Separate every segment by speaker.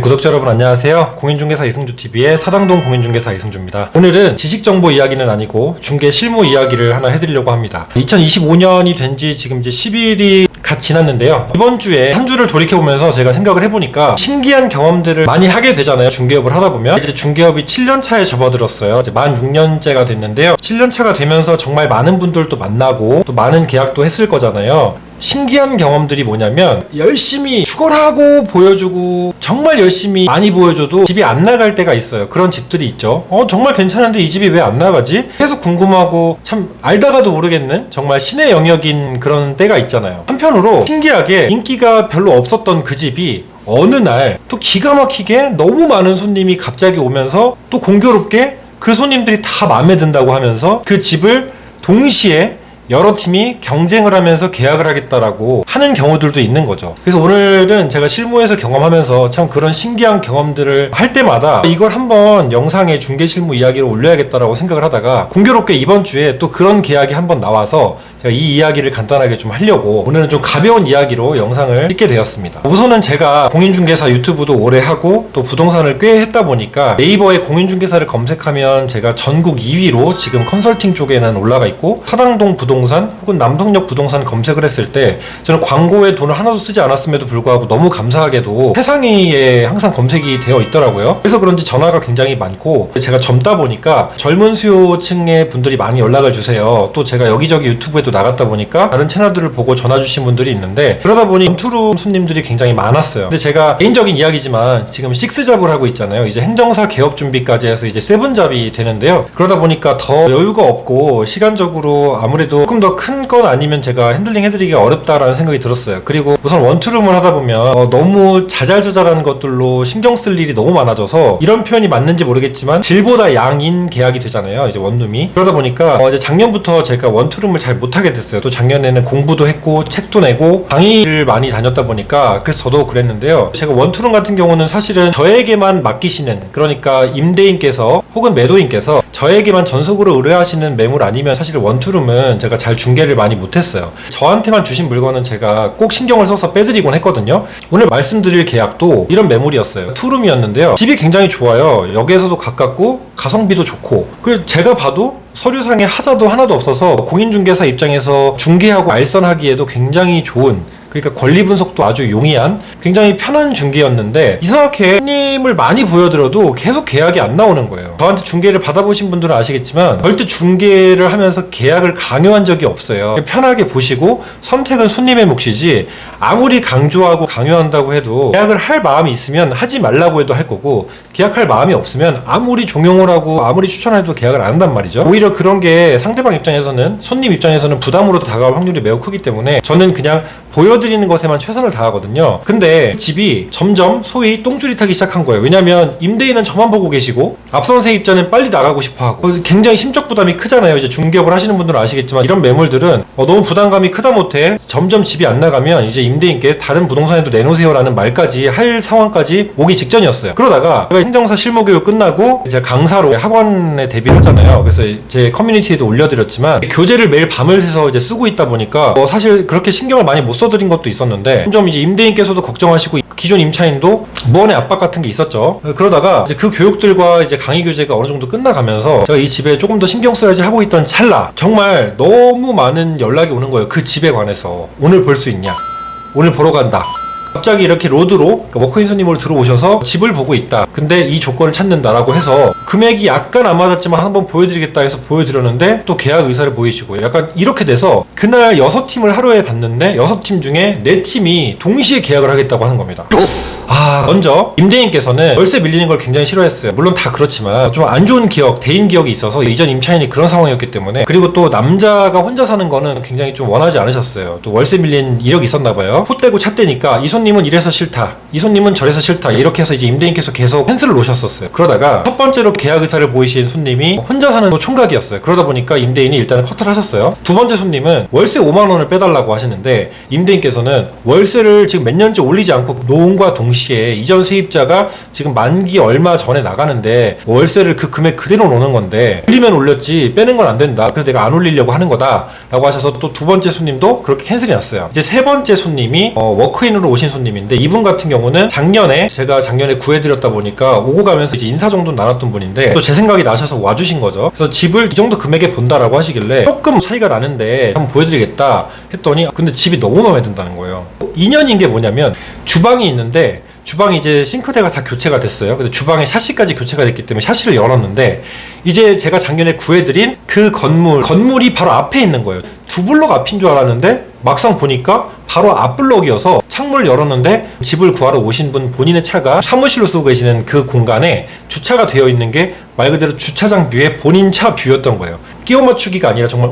Speaker 1: 구독자 여러분 안녕하세요. 공인중개사 이승주TV의 사당동 공인중개사 이승주입니다. 오늘은 지식정보 이야기는 아니고 중개 실무 이야기를 하나 해드리려고 합니다. 2025년이 된 지 지금 이제 10일이 갓 지났는데요. 이번 주에 한 주를 돌이켜보면서 제가 생각을 해보니까 신기한 경험들을 많이 하게 되잖아요. 중개업을 하다 보면. 이제 중개업이 7년 차에 접어들었어요. 이제 만 6년째가 됐는데요. 7년 차가 되면서 정말 많은 분들도 만나고 또 많은 계약도 했을 거잖아요. 신기한 경험들이 뭐냐면 열심히 죽어라고 보여주고 정말 열심히 많이 보여줘도 집이 안 나갈 때가 있어요. 그런 집들이 있죠. 정말 괜찮은데 이 집이 왜 안 나가지? 계속 궁금하고 참 알다가도 모르겠는 정말 신의 영역인 그런 때가 있잖아요. 한편으로 신기하게 인기가 별로 없었던 그 집이 어느 날 또 기가 막히게 너무 많은 손님이 갑자기 오면서 또 공교롭게 그 손님들이 다 마음에 든다고 하면서 그 집을 동시에 여러 팀이 경쟁을 하면서 계약을 하겠다라고 하는 경우들도 있는 거죠. 그래서 오늘은 제가 실무에서 경험하면서 참 그런 신기한 경험들을 할 때마다 이걸 한번 영상에 중개 실무 이야기를 올려야겠다라고 생각을 하다가 공교롭게 이번 주에 또 그런 계약이 한번 나와서 제가 이 이야기를 간단하게 좀 하려고 오늘은 좀 가벼운 이야기로 영상을 찍게 되었습니다. 우선은 제가 공인중개사 유튜브도 오래 하고 또 부동산을 꽤 했다 보니까 네이버에 공인중개사를 검색하면 제가 전국 2위로 지금 컨설팅 쪽에는 올라가 있고 사당동 부동산 혹은 남성역 부동산 검색을 했을 때 저는 광고에 돈을 하나도 쓰지 않았음에도 불구하고 너무 감사하게도 최상위에 항상 검색이 되어 있더라고요. 그래서 그런지 전화가 굉장히 많고 제가 젊다 보니까 젊은 수요층의 분들이 많이 연락을 주세요. 또 제가 여기저기 유튜브에도 나갔다 보니까 다른 채널들을 보고 전화 주신 분들이 있는데 그러다 보니 원투룸 손님들이 굉장히 많았어요. 근데 제가 개인적인 이야기지만 지금 6잡을 하고 있잖아요. 이제 행정사 개업 준비까지 해서 이제 7잡이 되는데요. 그러다 보니까 더 여유가 없고 시간적으로 아무래도 조금 더 큰 건 아니면 제가 핸들링 해드리기가 어렵다라는 생각이 들었어요. 그리고 우선 원투룸을 하다 보면 너무 자잘자잘한 것들로 신경 쓸 일이 너무 많아져서 이런 표현이 맞는지 모르겠지만 질보다 양인 계약이 되잖아요. 이제 원룸이. 그러다 보니까 이제 작년부터 제가 원투룸을 잘 못하게 됐어요. 또 작년에는 공부도 했고 책도 내고 강의를 많이 다녔다 보니까 그래서 저도 그랬는데요. 제가 원투룸 같은 경우는 사실은 저에게만 맡기시는, 그러니까 임대인께서 혹은 매도인께서 저에게만 전속으로 의뢰하시는 매물 아니면 사실 원투룸은 제가 잘 중개를 많이 못했어요. 저한테만 주신 물건은 제가 꼭 신경을 써서 빼드리곤 했거든요. 오늘 말씀드릴 계약도 이런 매물이었어요. 투룸이었는데요. 집이 굉장히 좋아요. 역에서도 가깝고 가성비도 좋고, 그리고 제가 봐도 서류상에 하자도 하나도 없어서 공인중개사 입장에서 중개하고 알선하기에도 굉장히 좋은, 그러니까 권리 분석도 아주 용이한 굉장히 편한 중개였는데 이상하게 손님을 많이 보여드려도 계속 계약이 안 나오는 거예요. 저한테 중개를 받아보신 분들은 아시겠지만 절대 중개를 하면서 계약을 강요한 적이 없어요. 편하게 보시고 선택은 손님의 몫이지 아무리 강조하고 강요한다고 해도 계약을 할 마음이 있으면 하지 말라고 해도 할 거고, 계약할 마음이 없으면 아무리 종용을 하고 아무리 추천해도 계약을 안 한단 말이죠. 오히려 그런 게 상대방 입장에서는, 손님 입장에서는 부담으로 다가올 확률이 매우 크기 때문에 저는 그냥 보여드리는 것에만 최선을 다하거든요. 근데 집이 점점 소위 똥줄이 타기 시작한 거예요. 왜냐면 임대인은 저만 보고 계시고 앞선 세입자는 빨리 나가고 싶어 하고 굉장히 심적 부담이 크잖아요. 이제 중개업을 하시는 분들은 아시겠지만 이런 매물들은 너무 부담감이 크다 못해 점점 집이 안 나가면 이제 임대인께 다른 부동산에도 내놓으세요라는 말까지 할 상황까지 오기 직전이었어요. 그러다가 제가 행정사 실무교육 끝나고 이제 강사로 학원에 데뷔를 하잖아요. 그래서 제 커뮤니티에도 올려드렸지만 교재를 매일 밤을 새서 이제 쓰고 있다 보니까 사실 그렇게 신경을 많이 못 써드린 것도 있었는데 좀 이제 임대인께서도 걱정하시고 기존 임차인도 무언의 압박 같은 게 있었죠. 그러다가 이제 그 교육들과 이제 강의 교재가 어느 정도 끝나가면서 제가 이 집에 조금 더 신경 써야지 하고 있던 찰나 정말 너무 많은 연락이 오는 거예요. 그 집에 관해서. 오늘 볼 수 있냐? 오늘 보러 간다. 갑자기 이렇게 로드로, 그러니까 워크인 손님으로 들어오셔서 집을 보고 있다. 근데 이 조건을 찾는다라고 해서 금액이 약간 안 맞았지만 한번 보여드리겠다 해서 보여드렸는데 또 계약 의사를 보이시고 약간 이렇게 돼서 그날 6팀을 하루에 봤는데 6팀 중에 4팀이 동시에 계약을 하겠다고 하는 겁니다. 먼저 임대인께서는 월세 밀리는 걸 굉장히 싫어했어요. 물론 다 그렇지만 좀 안 좋은 기억, 대인 기억이 있어서 이전 임차인이 그런 상황이었기 때문에, 그리고 또 남자가 혼자 사는 거는 굉장히 좀 원하지 않으셨어요. 또 월세 밀린 이력이 있었나 봐요. 콧대고 찻대니까 이 손님은 이래서 싫다, 이 손님은 저래서 싫다, 이렇게 해서 이제 임대인께서 계속 펜스를 놓으셨었어요. 그러다가 첫 번째로 계약 의사를 보이신 손님이 혼자 사는 총각이었어요. 그러다 보니까 임대인이 일단은 커트를 하셨어요. 두 번째 손님은 월세 5만 원을 빼달라고 하시는데 임대인께서는 월세를 지금 몇 년째 올리지 않고 노혼과 동시에 동시에 이전 세입자가 지금 만기 얼마 전에 나가는데 월세를 그 금액 그대로 놓는 건데 올리면 올렸지 빼는 건 안 된다. 그래서 내가 안 올리려고 하는 거다 라고 하셔서 또 두 번째 손님도 그렇게 캔슬이 났어요. 이제 세 번째 손님이 워크인으로 오신 손님인데 이분 같은 경우는 제가 작년에 구해드렸다 보니까 오고 가면서 이제 인사 정도 나눴던 분인데 또 제 생각이 나셔서 와주신 거죠. 그래서 집을 이 정도 금액에 본다라고 하시길래 조금 차이가 나는데 한번 보여드리겠다 했더니 근데 집이 너무 마음에 든다는 거예요. 2년인 게 뭐냐면 주방이 있는데 주방이 이제 싱크대가 다 교체가 됐어요. 그래서 주방에 샤시까지 교체가 됐기 때문에 샤시를 열었는데 이제 제가 작년에 구해드린 그 건물이 바로 앞에 있는 거예요. 두 블록 앞인 줄 알았는데 막상 보니까 바로 앞 블록이어서 창문을 열었는데 집을 구하러 오신 분 본인의 차가 사무실로 쓰고 계시는 그 공간에 주차가 되어 있는 게 말 그대로 주차장 뷰에 본인 차 뷰였던 거예요. 끼워 맞추기가 아니라 정말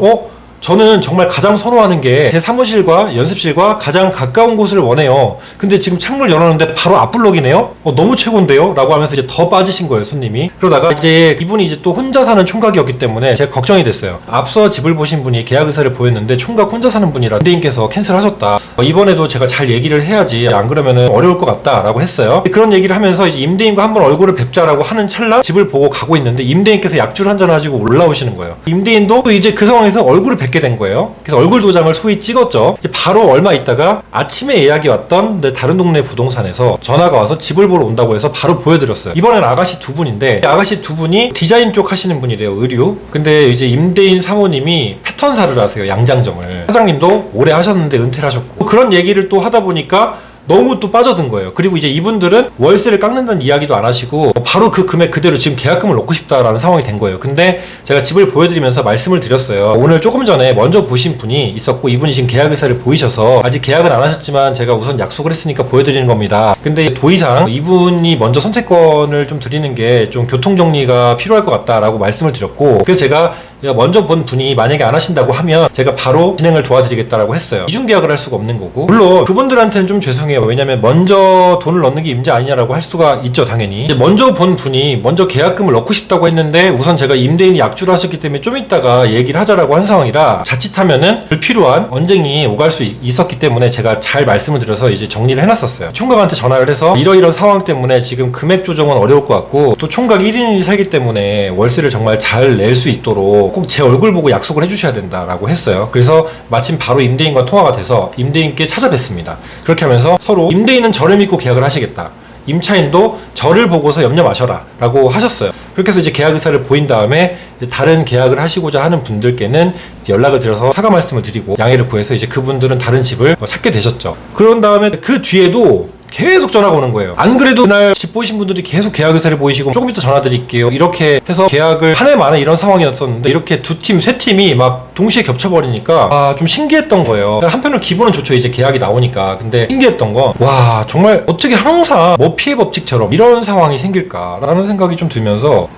Speaker 1: 저는 정말 가장 선호하는 게 제 사무실과 연습실과 가장 가까운 곳을 원해요. 근데 지금 창문을 열었는데 바로 앞 블록이네요? 너무 최고인데요? 라고 하면서 이제 더 빠지신 거예요, 손님이. 그러다가 이제 이분이 이제 또 혼자 사는 총각이었기 때문에 제가 걱정이 됐어요. 앞서 집을 보신 분이 계약 의사를 보였는데 총각 혼자 사는 분이라 임대인께서 캔슬하셨다. 이번에도 제가 잘 얘기를 해야지 안 그러면은 어려울 것 같다 라고 했어요. 그런 얘기를 하면서 이제 임대인과 한번 얼굴을 뵙자라고 하는 찰나 집을 보고 가고 있는데 임대인께서 약주를 한잔 하시고 올라오시는 거예요. 임대인도 또 이제 그 상황에서 얼굴을 뵙게 된 거예요. 그래서 얼굴 도장을 소위 찍었죠. 이제 바로 얼마 있다가 아침에 예약이 왔던 다른 동네 부동산에서 전화가 와서 집을 보러 온다고 해서 바로 보여드렸어요. 이번엔 아가씨 두 분인데 아가씨 두 분이 디자인 쪽 하시는 분이래요. 의류. 근데 이제 임대인 사모님이 패턴사를 하세요. 양장점을. 사장님도 오래 하셨는데 은퇴를 하셨고 그런 얘기를 또 하다 보니까 너무 또 빠져든 거예요. 그리고 이제 이분들은 월세를 깎는다는 이야기도 안 하시고 바로 그 금액 그대로 지금 계약금을 넣고 싶다라는 상황이 된 거예요. 근데 제가 집을 보여드리면서 말씀을 드렸어요. 오늘 조금 전에 먼저 보신 분이 있었고 이분이 지금 계약 의사를 보이셔서 아직 계약은 안 하셨지만 제가 우선 약속을 했으니까 보여드리는 겁니다. 근데 도의상 이분이 먼저 선택권을 좀 드리는 게 좀 교통정리가 필요할 것 같다라고 말씀을 드렸고 그래서 제가 먼저 본 분이 만약에 안 하신다고 하면 제가 바로 진행을 도와드리겠다라고 했어요. 이중계약을 할 수가 없는 거고 물론 그분들한테는 좀 죄송해요. 왜냐면 먼저 돈을 넣는 게 임자 아니냐라고 할 수가 있죠. 당연히 먼저 본 분이 먼저 계약금을 넣고 싶다고 했는데 우선 제가 임대인이 약주를 하셨기 때문에 좀 이따가 얘기를 하자라고 한 상황이라 자칫하면은 불필요한 언쟁이 오갈 수 있었기 때문에 제가 잘 말씀을 드려서 이제 정리를 해놨었어요. 총각한테 전화를 해서 이러이런 상황 때문에 지금 금액 조정은 어려울 것 같고 또 총각 1인이 살기 때문에 월세를 정말 잘 낼 수 있도록 꼭 제 얼굴 보고 약속을 해주셔야 된다라고 했어요. 그래서 마침 바로 임대인과 통화가 돼서 임대인께 찾아뵀습니다. 그렇게 하면서 서로 임대인은 저를 믿고 계약을 하시겠다. 임차인도 저를 보고서 염려 마셔라 라고 하셨어요. 그렇게 해서 이제 계약 의사를 보인 다음에 다른 계약을 하시고자 하는 분들께는 이제 연락을 드려서 사과 말씀을 드리고 양해를 구해서 이제 그분들은 다른 집을 찾게 되셨죠. 그런 다음에 그 뒤에도 계속 전화가 오는 거예요. 안 그래도 그날 집 보이신 분들이 계속 계약 의사를 보이시고 조금 이따 전화 드릴게요 이렇게 해서 계약을 한 해 만에 이런 상황이었었는데 이렇게 두 팀, 세 팀이 막 동시에 겹쳐버리니까 좀 신기했던 거예요. 한편으로 기분은 좋죠. 이제 계약이 나오니까. 근데 신기했던 건 와 정말 어떻게 항상 뭐 피해 법칙처럼 이런 상황이 생길까라는 생각이 좀 들면서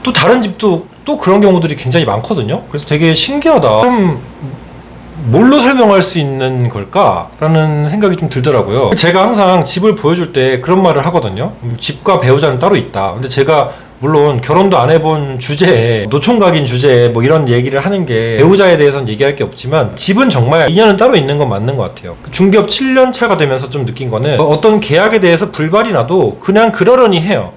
Speaker 1: 또 다른 집도 또 그런 경우들이 굉장히 많거든요. 그래서 되게 신기하다. 좀 뭘로 설명할 수 있는 걸까라는 생각이 좀 들더라고요. 제가 항상 집을 보여줄 때 그런 말을 하거든요. 집과 배우자는 따로 있다. 근데 제가 물론 결혼도 안 해본 주제에 노총각인 주제에 뭐 이런 얘기를 하는 게 배우자에 대해서는 얘기할 게 없지만 집은 정말 인연은 따로 있는 건 맞는 것 같아요. 중개업 7년 차가 되면서 좀 느낀 거는 어떤 계약에 대해서 불발이 나도 그냥 그러려니 해요.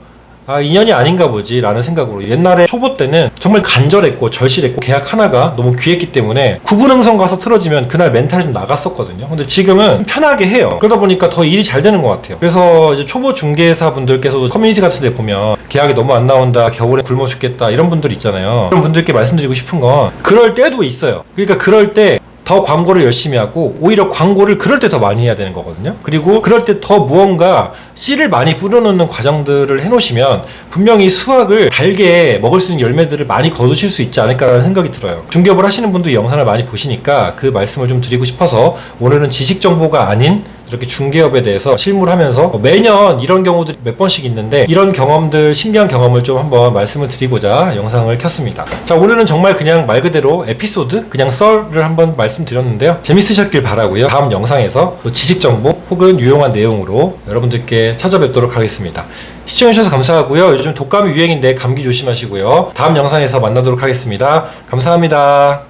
Speaker 1: 인연이 아닌가 보지 라는 생각으로 옛날에 초보 때는 정말 간절했고 절실했고 계약 하나가 너무 귀했기 때문에 구분응선 가서 틀어지면 그날 멘탈이 좀 나갔었거든요. 근데 지금은 편하게 해요. 그러다 보니까 더 일이 잘 되는 것 같아요. 그래서 이제 초보 중개사 분들께서도 커뮤니티 같은 데 보면 계약이 너무 안 나온다, 겨울에 굶어 죽겠다 이런 분들 있잖아요. 그런 분들께 말씀드리고 싶은 건 그럴 때도 있어요. 그러니까 그럴 때 더 광고를 열심히 하고 오히려 광고를 그럴 때 더 많이 해야 되는 거거든요. 그리고 그럴 때 더 무언가 씨를 많이 뿌려놓는 과정들을 해놓으시면 분명히 수확을 달게 먹을 수 있는 열매들을 많이 거두실 수 있지 않을까라는 생각이 들어요. 중개업을 하시는 분도 이 영상을 많이 보시니까 그 말씀을 좀 드리고 싶어서 오늘은 지식 정보가 아닌 이렇게 중개업에 대해서 실무를 하면서 매년 이런 경우들이 몇 번씩 있는데 이런 경험들, 신기한 경험을 좀 한번 말씀을 드리고자 영상을 켰습니다. 자, 오늘은 정말 그냥 말 그대로 에피소드, 그냥 썰을 한번 말씀드렸는데요. 재밌으셨길 바라고요. 다음 영상에서 또 지식 정보 혹은 유용한 내용으로 여러분들께 찾아뵙도록 하겠습니다. 시청해주셔서 감사하고요. 요즘 독감이 유행인데 감기 조심하시고요. 다음 영상에서 만나도록 하겠습니다. 감사합니다.